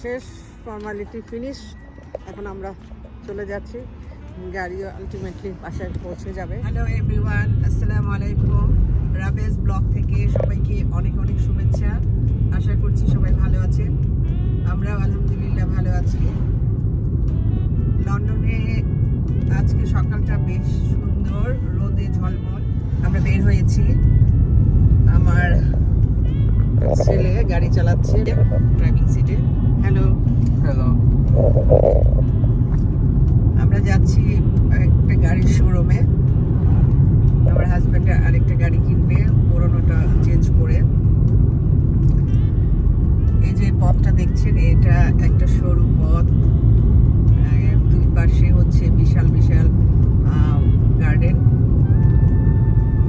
শেষ formality finish. এখন আমরা চলে যাচ্ছি, গাড়ি আলটিমেটলি বাসায় পৌঁছে যাবে। হ্যালো এভরিওয়ান, আসসালামু আলাইকুম। রাবেশ ব্লগ থেকে সবাইকে অনেক অনেক শুভেচ্ছা। আশা করছি সবাই ভালো আছেন, আমরাও আলহামদুলিল্লাহ ভালো আছি। লন্ডনে আজকে সকালটা বেশ সুন্দর, রোদে ঝলমল। আমরা বের হয়েছি, আমার ছেলে গাড়ি চালাচ্ছে ড্রাইভিং সিটে। হ্যালো হ্যালো, আমরা যাচ্ছি একটা গাড়ির শোরুমে। আমার হাজব্যান্ড আরেকটা গাড়ি কিনবে, পুরোনোটা চেঞ্জ করে। এই যে পথটা দেখছেন, এটা একটা সরু পথ, দুই পাশে হচ্ছে বিশাল বিশাল গার্ডেন,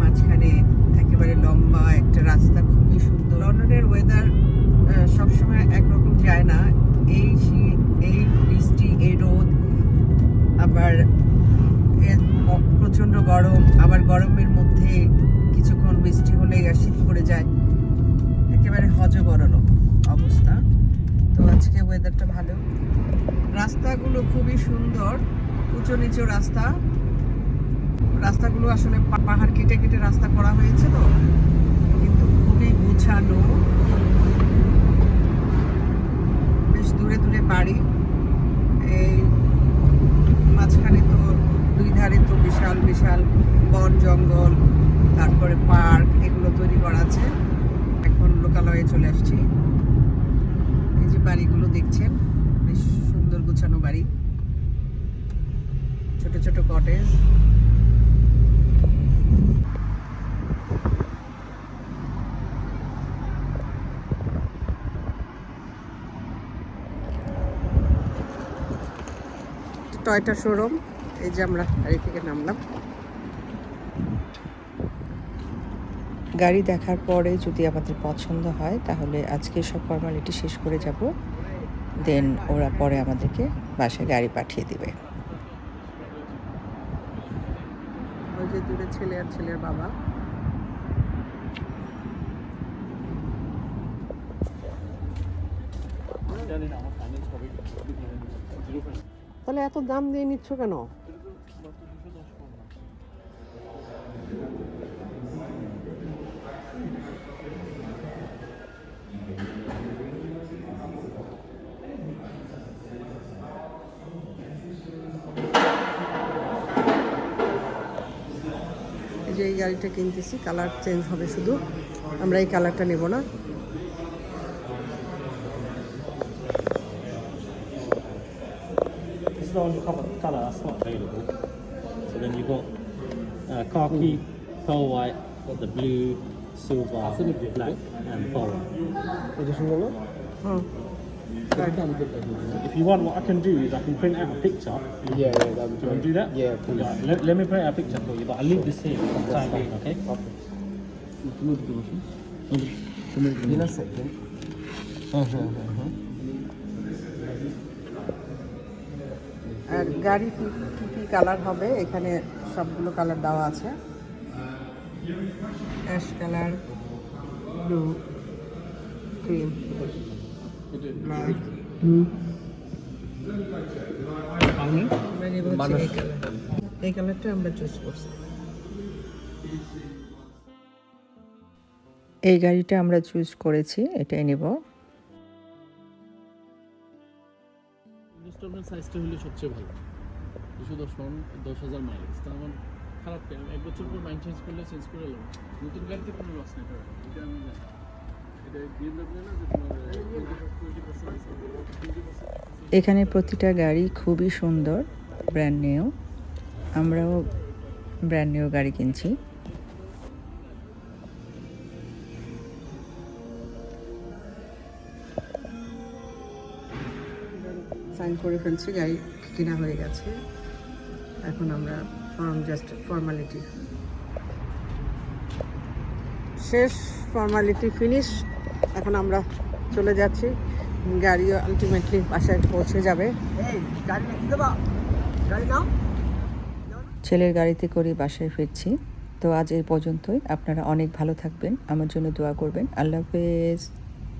মাঝখানে একেবারে লম্বা একটা রাস্তা, খুবই সুন্দর। লন্ডনের ওয়েদার সবসময় একরকম যায় না, এই শীত, এই বৃষ্টি, এই রোদ, আবার প্রচণ্ড গরম, আবার গরমের মধ্যে কিছুক্ষণ বৃষ্টি হলেই আর শীত পড়ে যায়, একেবারে হজবরল অবস্থা। তো আজকে ওয়েদারটা ভালো, রাস্তাগুলো খুবই সুন্দর, উঁচু নিচু রাস্তা। রাস্তাগুলো আসলে পাহাড় কেটে কেটে রাস্তা করা হয়েছে, তো কিন্তু খুবই গুছানো, বেশ দূরে দূরে বাড়ি। এই মাঝখানে তো দুই ধারে তো বিশাল বিশাল বন জঙ্গল, তারপরে পার্ক, এগুলো তৈরি করা আছে। এখন লোকালয়ে চলে আসছি। এই যে বাড়িগুলো দেখছেন, বেশ সুন্দর গুছানো বাড়ি, ছোট ছোট কটেজ। Toyota showroom. এই যে আমরা গাড়ি থেকে নামলাম। গাড়ি দেখার পরে যদি আমাদের পছন্দ হয় তাহলে আজকে সব ফর্মালিটি শেষ করে যাব, দেন ওরা পরে আমাদেরকে বাসায় গাড়ি পাঠিয়ে দিবে। ওই যে দূরে ছেলে আর ছেলের বাবা। তাহলে এত দাম দিয়ে নিচ্ছ কেন? এই যে এই গাড়িটা কিনতেছি, কালার চেঞ্জ হবে শুধু, আমরা এই কালারটা নেব না। This is the only colour that's not available. So then you've got khaki, pearl white, the blue, silver, black, and pearl. If you want, what I can do is I can print out a picture. Yeah, that'd be Do you want great. to do that? Yeah, please. Right, let me print out a picture for you, but I'll leave this here for the time being, okay? In a second. আর গাড়ি কি কি colour হবে, এখানে সবগুলো colour দেওয়া আছে। Ash colour, blue, cream, black. এই কালারটা আমরা চুজ করছি। এই গাড়িটা আমরা চুজ করেছি, এটাই নেব। ইনস্টলমেন্ট সাইজটা হলে সবচেয়ে ভালো, 210,000 মাইলেজ। তা আমার খারাপ কেন, এক বছর পর মাইন্ড চেঞ্জ করলে চেঞ্জ করে নেব। নতুন গাড়িতে কোনো লস নেই, এটা আমি জানি। এটা BMW না যে তোমার 20%। এখানে প্রতিটা গাড়ি খুবই সুন্দর, ব্র্যান্ড নিউ। আমরাও ব্র্যান্ড নিউ গাড়ি কিনছি। সাইন করে ফেলছি, গাড়ি কেনা হয়ে গেছে। এখন আমরা জাস্ট ফর্মালিটি শেষ, ফর্মালিটি ফিনিশ। এখন আমরা চলে যাচ্ছি, গাড়ি আলটিমেটলি বাসায় পৌঁছে যাবে। ছেলের গাড়িতে করে বাসায় ফিরছি। তো আজ এই পর্যন্তই। আপনারা অনেক ভালো থাকবেন, আমার জন্য দোয়া করবেন। আল্লাহ হাফেজ।